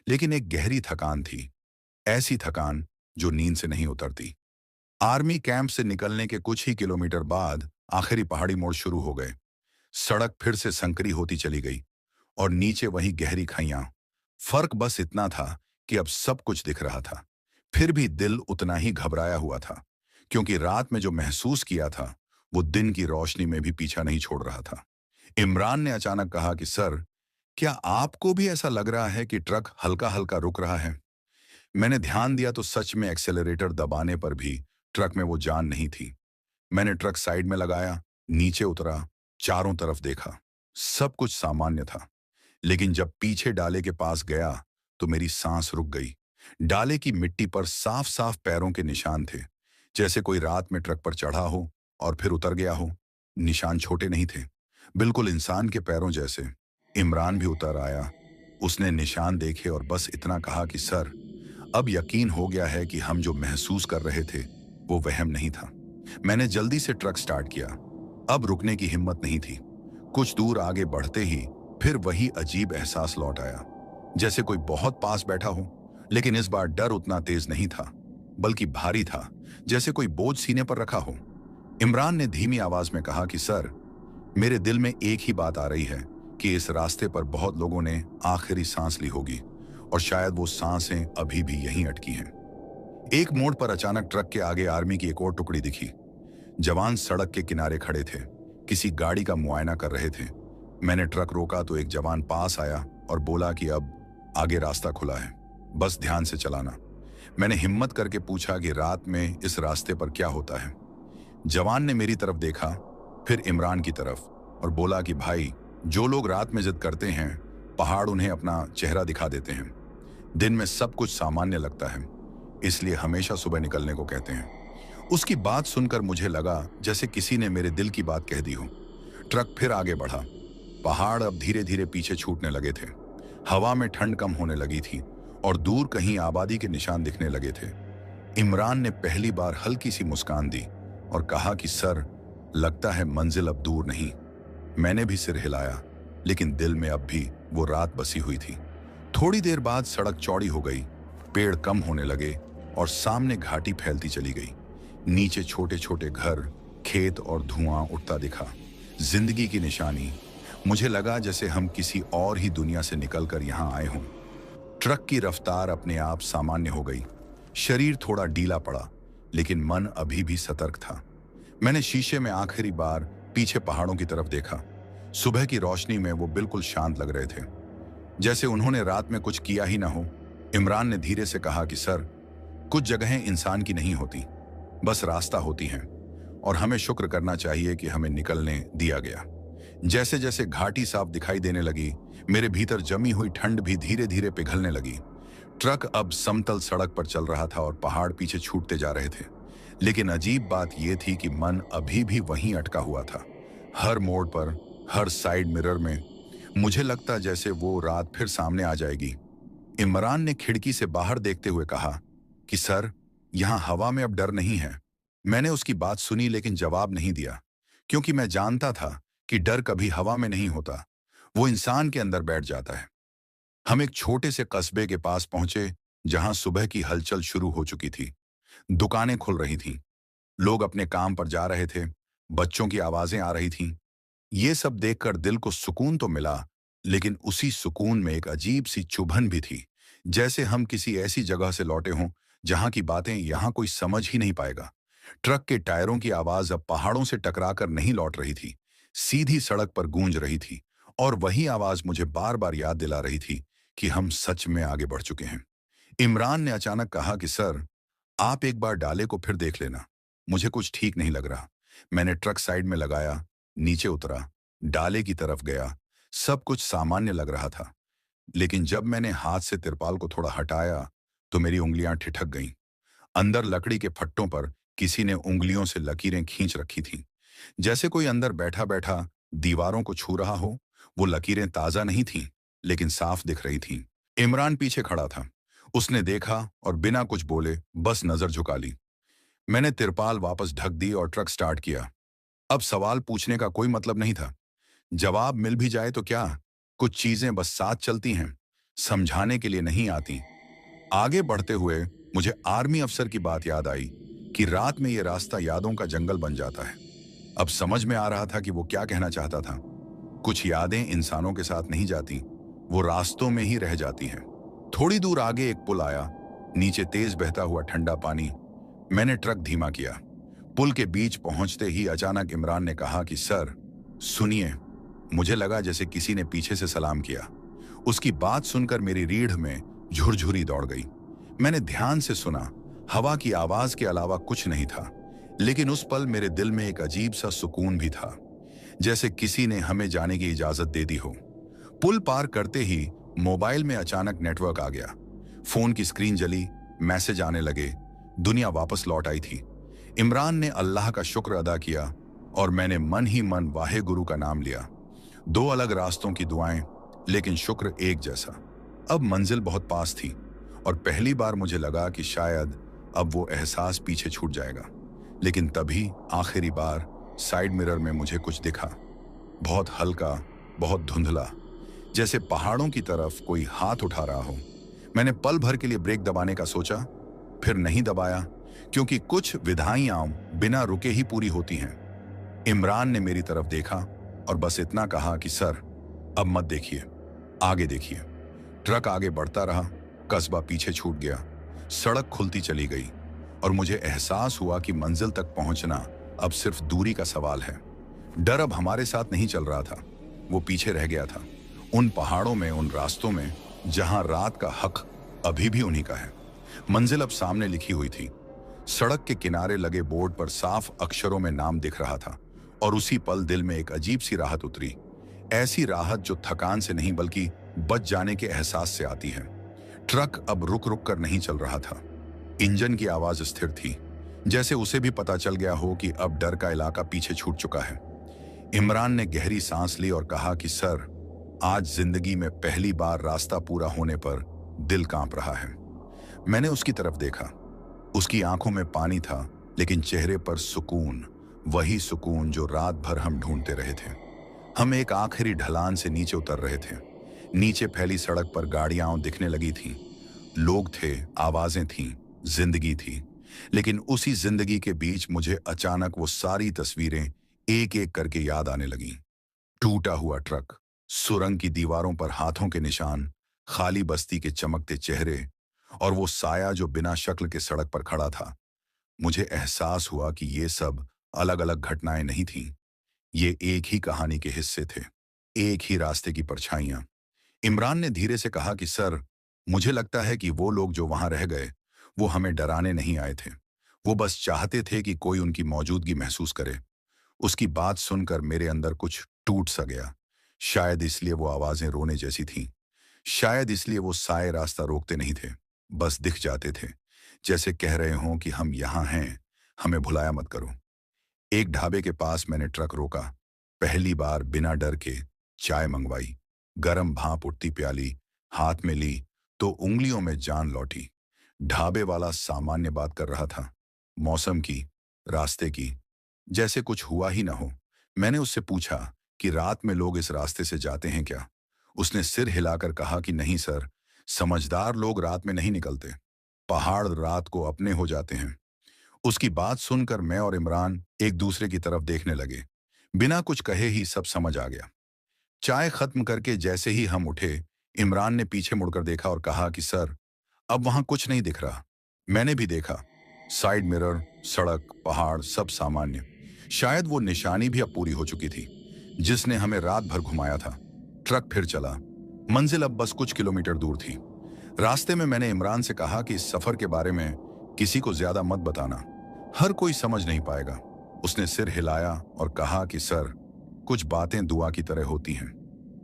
लेकिन एक गहरी थकान थी, ऐसी थकान जो नींद से नहीं उतरती। आर्मी कैंप से निकलने के कुछ ही किलोमीटर बाद आखिरी पहाड़ी मोड़ शुरू हो गए। सड़क फिर से संकरी होती चली गई और नीचे वही गहरी खाइयां। फर्क बस इतना था कि अब सब कुछ दिख रहा था। फिर भी दिल उतना ही घबराया हुआ था, क्योंकि रात में जो महसूस किया था वो दिन की रोशनी में भी पीछा नहीं छोड़ रहा था। इमरान ने अचानक कहा कि सर, क्या आपको भी ऐसा लग रहा है कि ट्रक हल्का हल्का रुक रहा है? मैंने ध्यान दिया तो सच में एक्सेलरेटर दबाने पर भी ट्रक में वो जान नहीं थी। मैंने ट्रक साइड में लगाया, नीचे उतरा, चारों तरफ देखा। सब कुछ सामान्य था, लेकिन जब पीछे डाले के पास गया तो मेरी सांस रुक गई। डाले की मिट्टी पर साफ साफ पैरों के निशान थे, जैसे कोई रात में ट्रक पर चढ़ा हो और फिर उतर गया हो। निशान छोटे नहीं थे, बिल्कुल इंसान के पैरों जैसे। इमरान भी उतर आया। उसने निशान देखे और बस इतना कहा कि सर, अब यकीन हो गया है कि हम जो महसूस कर रहे थे वो वहम नहीं था। मैंने जल्दी से ट्रक स्टार्ट किया। अब रुकने की हिम्मत नहीं थी। कुछ दूर आगे बढ़ते ही फिर वही अजीब एहसास लौट आया, जैसे कोई बहुत पास बैठा हो, लेकिन इस बार डर उतना तेज नहीं था, बल्कि भारी था, जैसे कोई बोझ सीने पर रखा हो। इमरान ने धीमी आवाज में कहा कि सर, मेरे दिल में एक ही बात आ रही है कि इस रास्ते पर बहुत लोगों ने आखिरी सांस ली होगी, और शायद वो सांसें अभी भी यहीं अटकी हैं। एक मोड़ पर अचानक ट्रक के आगे आर्मी की एक और टुकड़ी दिखी। जवान सड़क के किनारे खड़े थे, किसी गाड़ी का मुआयना कर रहे थे। मैंने ट्रक रोका तो एक जवान पास आया और बोला कि अब आगे रास्ता खुला है, बस ध्यान से चलाना। मैंने हिम्मत करके पूछा कि रात में इस रास्ते पर क्या होता है। जवान ने मेरी तरफ देखा, फिर इमरान की तरफ, और बोला कि भाई, जो लोग रात में जिद करते हैं, पहाड़ उन्हें अपना चेहरा दिखा देते हैं। दिन में सब कुछ सामान्य लगता है, इसलिए हमेशा सुबह निकलने को कहते हैं। उसकी बात सुनकर मुझे लगा जैसे किसी ने मेरे दिल की बात कह दी हो। ट्रक फिर आगे बढ़ा। पहाड़ अब धीरे धीरे पीछे छूटने लगे थे। हवा में ठंड कम होने लगी थी और दूर कहीं आबादी के निशान दिखने लगे थे। इमरान ने पहली बार हल्की सी मुस्कान दी और कहा कि सर, लगता है मंजिल अब दूर नहीं। मैंने भी सिर हिलाया, लेकिन दिल में अब भी वो रात बसी हुई थी। थोड़ी देर बाद सड़क चौड़ी हो गई, पेड़ कम होने लगे और सामने घाटी फैलती चली गई। नीचे छोटे छोटे घर, खेत और धुआं उठता दिखा। जिंदगी की निशानी। मुझे लगा जैसे हम किसी और ही दुनिया से निकलकर यहाँ आए हों। ट्रक की रफ्तार अपने आप सामान्य हो गई। शरीर थोड़ा ढीला पड़ा, लेकिन मन अभी भी सतर्क था। मैंने शीशे में आखिरी बार पीछे पहाड़ों की तरफ देखा। सुबह की रोशनी में वो बिल्कुल शांत लग रहे थे, जैसे उन्होंने रात में कुछ किया ही ना हो। इमरान ने धीरे से कहा कि सर, कुछ जगहें इंसान की नहीं होती, बस रास्ता होती हैं, और हमें शुक्र करना चाहिए कि हमें निकलने दिया गया। जैसे जैसे घाटी साफ दिखाई देने लगी, मेरे भीतर जमी हुई ठंड भी धीरे धीरे पिघलने लगी। ट्रक अब समतल सड़क पर चल रहा था और पहाड़ पीछे छूटते जा रहे थे, लेकिन अजीब बात यह थी कि मन अभी भी वहीं अटका हुआ था। हर मोड़ पर, हर साइड मिरर में मुझे लगता जैसे वो रात फिर सामने आ जाएगी। इमरान ने खिड़की से बाहर देखते हुए कहा कि सर, यहाँ हवा में अब डर नहीं है। मैंने उसकी बात सुनी लेकिन जवाब नहीं दिया, क्योंकि मैं जानता था कि डर कभी हवा में नहीं होता, वो इंसान के अंदर बैठ जाता है। हम एक छोटे से कस्बे के पास पहुंचे, जहां सुबह की हलचल शुरू हो चुकी थी। दुकानें खुल रही थीं, लोग अपने काम पर जा रहे थे, बच्चों की आवाजें आ रही थीं। ये सब देखकर दिल को सुकून तो मिला, लेकिन उसी सुकून में एक अजीब सी चुभन भी थी, जैसे हम किसी ऐसी जगह से लौटे हों जहां की बातें यहां कोई समझ ही नहीं पाएगा। ट्रक के टायरों की आवाज अब पहाड़ों से टकराकर नहीं लौट रही थी, सीधी सड़क पर गूंज रही थी। और वही आवाज मुझे बार बार याद दिला रही थी कि हम सच में आगे बढ़ चुके हैं। इमरान ने अचानक कहा कि सर, आप एक बार डाले को फिर देख लेना, मुझे कुछ ठीक नहीं लग रहा। मैंने ट्रक साइड में लगाया, नीचे उतरा, डाले की तरफ गया। सब कुछ सामान्य लग रहा था, लेकिन जब मैंने हाथ से तिरपाल को थोड़ा हटाया तो मेरी उंगलियां ठिठक गईं। अंदर लकड़ी के फट्टों पर किसी ने उंगलियों से लकीरें खींच रखी थीं, जैसे कोई अंदर बैठा बैठा दीवारों को छू रहा हो। वो लकीरें ताजा नहीं थीं, लेकिन साफ दिख रही थीं। इमरान पीछे खड़ा था। उसने देखा और बिना कुछ बोले बस नजर झुका ली। मैंने तिरपाल वापस ढक दी और ट्रक स्टार्ट किया। अब सवाल पूछने का कोई मतलब नहीं था। जवाब मिल भी जाए तो क्या, कुछ चीजें बस साथ चलती हैं, समझाने के लिए नहीं आती। आगे बढ़ते हुए मुझे आर्मी अफसर की बात याद आई कि रात में ये रास्ता यादों का जंगल बन जाता है। अब समझ में आ रहा था कि वो क्या कहना चाहता था। कुछ यादें इंसानों के साथ नहीं जाती, वो रास्तों में ही रह जाती हैं। थोड़ी दूर आगे एक पुल आया, नीचे तेज बहता हुआ ठंडा पानी। मैंने ट्रक धीमा किया। पुल के बीच पहुंचते ही अचानक इमरान ने कहा कि सर, सुनिए। मुझे लगा जैसे किसी ने पीछे से सलाम किया। उसकी बात सुनकर मेरी रीढ़ में झुरझुरी दौड़ गई। मैंने ध्यान से सुना। हवा की आवाज के अलावा कुछ नहीं था, लेकिन उस पल मेरे दिल में एक अजीब सा सुकून भी था, जैसे किसी ने हमें जाने की इजाजत दे दी हो। पुल पार करते ही मोबाइल में अचानक नेटवर्क आ गया। फोन की स्क्रीन जली, मैसेज आने लगे। दुनिया वापस लौट आई थी। इमरान ने अल्लाह का शुक्र अदा किया और मैंने मन ही मन वाहे गुरु का नाम लिया। दो अलग रास्तों की दुआएं, लेकिन शुक्र एक जैसा। अब मंजिल बहुत पास थी और पहली बार मुझे लगा कि शायद अब वो एहसास पीछे छूट जाएगा। लेकिन तभी आखिरी बार साइड मिरर में मुझे कुछ दिखा, बहुत हल्का, बहुत धुंधला, जैसे पहाड़ों की तरफ कोई हाथ उठा रहा हो। मैंने पल भर के लिए ब्रेक दबाने का सोचा, फिर नहीं दबाया, क्योंकि कुछ विधाइयां बिना रुके ही पूरी होती हैं। इमरान ने मेरी तरफ देखा और बस इतना कहा कि सर, अब मत देखिए, आगे देखिए। ट्रक आगे बढ़ता रहा, कस्बा पीछे छूट गया, सड़क खुलती चली गई और मुझे एहसास हुआ कि मंजिल तक पहुंचना अब सिर्फ दूरी का सवाल है। डर अब हमारे साथ नहीं चल रहा था, वो पीछे रह गया था, उन पहाड़ों में, उन रास्तों में जहां रात का हक अभी भी उन्हीं का है। मंजिल अब सामने लिखी हुई थी। सड़क के किनारे लगे बोर्ड पर साफ अक्षरों में नाम दिख रहा था और उसी पल दिल में एक अजीब सी राहत उतरी। ऐसी राहत जो थकान से नहीं बल्कि बच जाने के एहसास से आती है। ट्रक अब रुक रुक कर नहीं चल रहा था। इंजन की आवाज स्थिर थी, जैसे उसे भी पता चल गया हो कि अब डर का इलाका पीछे छूट चुका है। इमरान ने गहरी सांस ली और कहा कि सर, आज जिंदगी में पहली बार रास्ता पूरा होने पर दिल कांप रहा है। मैंने उसकी तरफ देखा। उसकी आंखों में पानी था, लेकिन चेहरे पर सुकून, वही सुकून जो रात भर हम ढूंढते रहे थे। हम एक आखिरी ढलान से नीचे उतर रहे थे। नीचे फैली सड़क पर गाड़ियां दिखने लगी थीं। लोग थे, आवाजें थीं, जिंदगी थी। लेकिन उसी जिंदगी के बीच मुझे अचानक वो सारी तस्वीरें एक एक करके याद आने लगीं। टूटा हुआ ट्रक, सुरंग की दीवारों पर हाथों के निशान, खाली बस्ती के चमकते चेहरे और वो साया जो बिना शक्ल के सड़क पर खड़ा था। मुझे एहसास हुआ कि ये सब अलग अलग घटनाएं नहीं थीं, ये एक ही कहानी के हिस्से थे, एक ही रास्ते की परछाइयां। इमरान ने धीरे से कहा कि सर, मुझे लगता है कि वो लोग जो वहां रह गए, वो हमें डराने नहीं आए थे। वो बस चाहते थे कि कोई उनकी मौजूदगी महसूस करे। उसकी बात सुनकर मेरे अंदर कुछ टूट सा गया। शायद इसलिए वो आवाजें रोने जैसी थीं। शायद इसलिए वो साए रास्ता रोकते नहीं थे, बस दिख जाते थे, जैसे कह रहे हों कि हम यहाँ हैं, हमें भुलाया मत करो। एक ढाबे के पास मैंने ट्रक रोका। पहली बार बिना डर के चाय मंगवाई। गरम भाप उठती प्याली हाथ में ली तो उंगलियों में जान लौटी। ढाबे वाला सामान्य बात कर रहा था, मौसम की, रास्ते की, जैसे कुछ हुआ ही ना हो। मैंने उससे पूछा कि रात में लोग इस रास्ते से जाते हैं क्या? उसने सिर हिलाकर कहा कि नहीं सर, समझदार लोग रात में नहीं निकलते। पहाड़ रात को अपने हो जाते हैं। उसकी बात सुनकर मैं और इमरान एक दूसरे की तरफ देखने लगे। बिना कुछ कहे ही सब समझ आ गया। चाय खत्म करके जैसे ही हम उठे, इमरान ने पीछे मुड़कर देखा और कहा कि सर, अब वहां कुछ नहीं दिख रहा। मैंने भी देखा। साइड मिरर, सड़क, पहाड़ सब सामान्य। शायद वो निशानी भी अब पूरी हो चुकी थी जिसने हमें रात भर घुमाया था। ट्रक फिर चला। मंजिल अब बस कुछ किलोमीटर दूर थी। रास्ते में मैंने इमरान से कहा कि इस सफर के बारे में किसी को ज्यादा मत बताना, हर कोई समझ नहीं पाएगा। उसने सिर हिलाया और कहा कि सर, कुछ बातें दुआ की तरह होती हैं,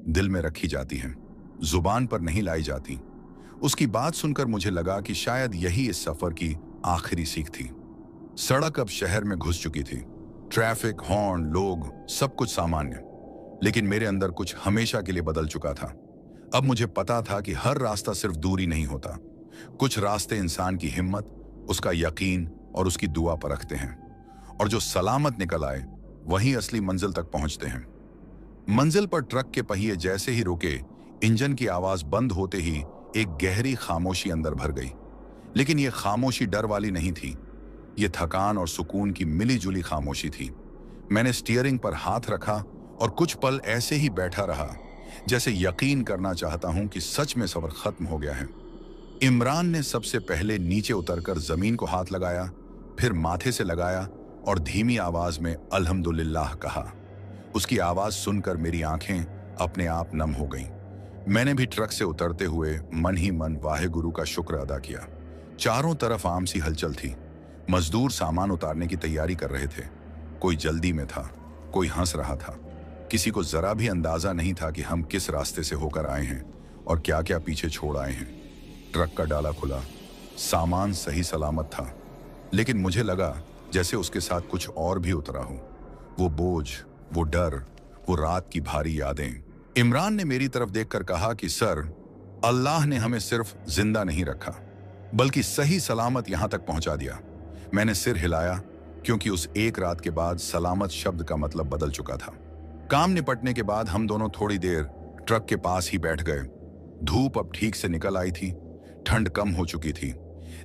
दिल में रखी जाती हैं, जुबान पर नहीं लाई जाती। उसकी बात सुनकर मुझे लगा कि शायद यही इस सफर की आखिरी सीख थी। सड़क अब शहर में घुस चुकी थी। ट्रैफिक, हॉर्न, लोग, सब कुछ सामान्य। लेकिन मेरे अंदर कुछ हमेशा के लिए बदल चुका था। अब मुझे पता था कि हर रास्ता सिर्फ दूरी नहीं होता। कुछ रास्ते इंसान की हिम्मत, उसका यकीन और उसकी दुआ पर रखते हैं। और जो सलामत निकल आए वही असली मंजिल तक पहुंचते हैं। मंजिल पर ट्रक के पहिए जैसे ही रुके, इंजन की आवाज बंद होते ही एक गहरी खामोशी अंदर भर गई। लेकिन यह खामोशी डर वाली नहीं थी। ये थकान और सुकून की मिली जुली खामोशी थी। मैंने स्टीयरिंग पर हाथ रखा और कुछ पल ऐसे ही बैठा रहा, जैसे यकीन करना चाहता हूं कि सच में सफर खत्म हो गया है। इमरान ने सबसे पहले नीचे उतरकर जमीन को हाथ लगाया, फिर माथे से लगाया और धीमी आवाज में अल्हम्दुलिल्लाह कहा। उसकी आवाज सुनकर मेरी आंखें अपने आप नम हो गईं। मैंने भी ट्रक से उतरते हुए मन ही मन वाहेगुरु का शुक्र अदा किया। चारों तरफ आम सी हलचल थी। मजदूर सामान उतारने की तैयारी कर रहे थे। कोई जल्दी में था, कोई हंस रहा था। किसी को जरा भी अंदाजा नहीं था कि हम किस रास्ते से होकर आए हैं और क्या क्या पीछे छोड़ आए हैं। ट्रक का डाला खुला, सामान सही सलामत था, लेकिन मुझे लगा जैसे उसके साथ कुछ और भी उतरा हो। वो बोझ, वो डर, वो रात की भारी यादें। इमरान ने मेरी तरफ देखकर कहा कि सर, अल्लाह ने हमें सिर्फ जिंदा नहीं रखा, बल्कि सही सलामत यहां तक पहुंचा दिया। मैंने सिर हिलाया, क्योंकि उस एक रात के बाद सलामत शब्द का मतलब बदल चुका था। काम निपटने के बाद हम दोनों थोड़ी देर ट्रक के पास ही बैठ गए। धूप अब ठीक से निकल आई थी, ठंड कम हो चुकी थी,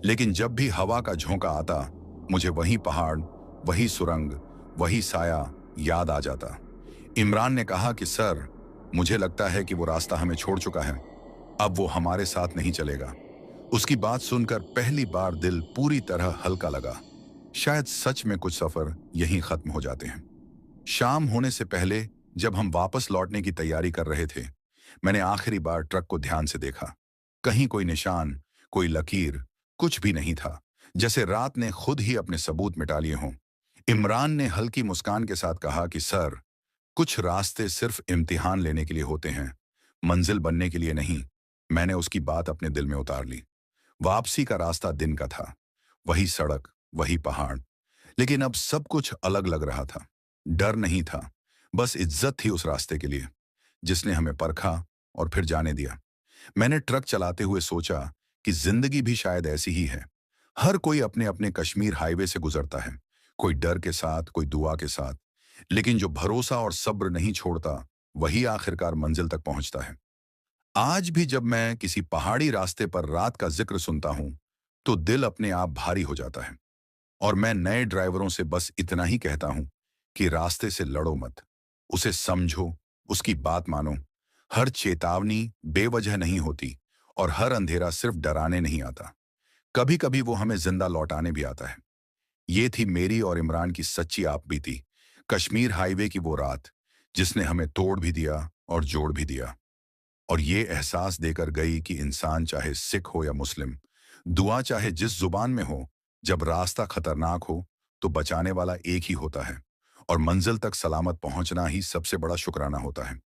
लेकिन जब भी हवा का झोंका आता, मुझे वही पहाड़, वही सुरंग, वही साया याद आ जाता। इमरान ने कहा कि सर, मुझे लगता है कि वो रास्ता हमें छोड़ चुका है, अब वो हमारे साथ नहीं चलेगा। उसकी बात सुनकर पहली बार दिल पूरी तरह हल्का लगा। शायद सच में कुछ सफर यहीं खत्म हो जाते हैं। शाम होने से पहले जब हम वापस लौटने की तैयारी कर रहे थे, मैंने आखिरी बार ट्रक को ध्यान से देखा। कहीं कोई निशान, कोई लकीर, कुछ भी नहीं था, जैसे रात ने खुद ही अपने सबूत मिटा लिए हों। इमरान ने हल्की मुस्कान के साथ कहा कि सर, कुछ रास्ते सिर्फ इम्तिहान लेने के लिए होते हैं, मंजिल बनने के लिए नहीं। मैंने उसकी बात अपने दिल में उतार ली। वापसी का रास्ता दिन का था, वही सड़क, वही पहाड़, लेकिन अब सब कुछ अलग लग रहा था। डर नहीं था, बस इज्जत थी उस रास्ते के लिए, जिसने हमें परखा और फिर जाने दिया। मैंने ट्रक चलाते हुए सोचा कि जिंदगी भी शायद ऐसी ही है। हर कोई अपने अपने कश्मीर हाईवे से गुजरता है, कोई डर के साथ, कोई दुआ के साथ, लेकिन जो भरोसा और सब्र नहीं छोड़ता, वही आखिरकार मंजिल तक पहुंचता है। आज भी जब मैं किसी पहाड़ी रास्ते पर रात का जिक्र सुनता हूं, तो दिल अपने आप भारी हो जाता है। और मैं नए ड्राइवरों से बस इतना ही कहता हूं कि रास्ते से लड़ो मत, उसे समझो, उसकी बात मानो। हर चेतावनी बेवजह नहीं होती और हर अंधेरा सिर्फ डराने नहीं आता, कभी कभी वो हमें जिंदा लौटाने भी आता है। ये थी मेरी और इमरान की सच्ची आपबीती, कश्मीर हाईवे की वो रात, जिसने हमें तोड़ भी दिया और जोड़ भी दिया। और ये एहसास देकर गई कि इंसान चाहे सिख हो या मुस्लिम, दुआ चाहे जिस जुबान में हो, जब रास्ता खतरनाक हो तो बचाने वाला एक ही होता है, और मंजिल तक सलामत पहुंचना ही सबसे बड़ा शुक्राना होता है।